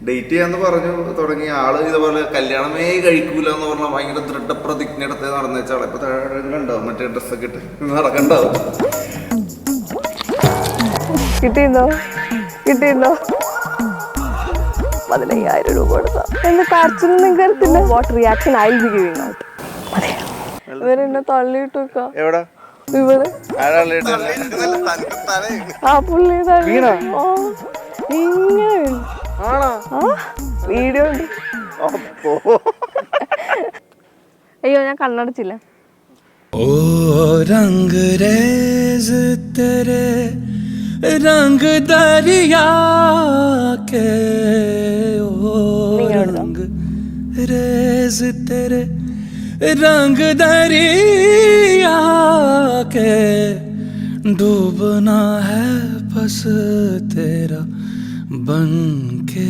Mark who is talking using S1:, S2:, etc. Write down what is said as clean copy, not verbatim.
S1: Date ചെയ്യാന്ന് പറഞ്ഞു തുടങ്ങി. ആള് ഇതുപോലെ കല്യാണമേ കഴിക്കൂല എന്ന് പറഞ്ഞാൽ ഭയങ്കര ദൃഢപ്രതിജ്ഞ എടുത്ത് നടന്നു വെച്ചാൽ ഇപ്പൊ ഉണ്ടാവും മറ്റേ ഡ്രസ്സൊക്കെ ഇട്ട് നടക്കണ്ടാവും.
S2: കിട്ടിയിരുന്നോ 15,000 രൂപ കൊടുത്താ എന്റെ കരച്ചിലൊന്നും കരുത്തില്ല. What reaction I be giving out. ഇവരെന്നെ തള്ളിയിട്ട് വെക്കാം ഇവിടെ ആ പുള്ളി ഇങ്ങനെ വീഡിയോ ഉണ്ട്. അയ്യോ ഞാൻ കണ്ണടച്ചില്ല.
S3: ഓ രംഗ് രേസ് തെരെ രംഗ് ദരിയാ കെ ഓ രംഗ് രേസ് തെരെ रंग दरिया के डूबना है बस तेरा बन के.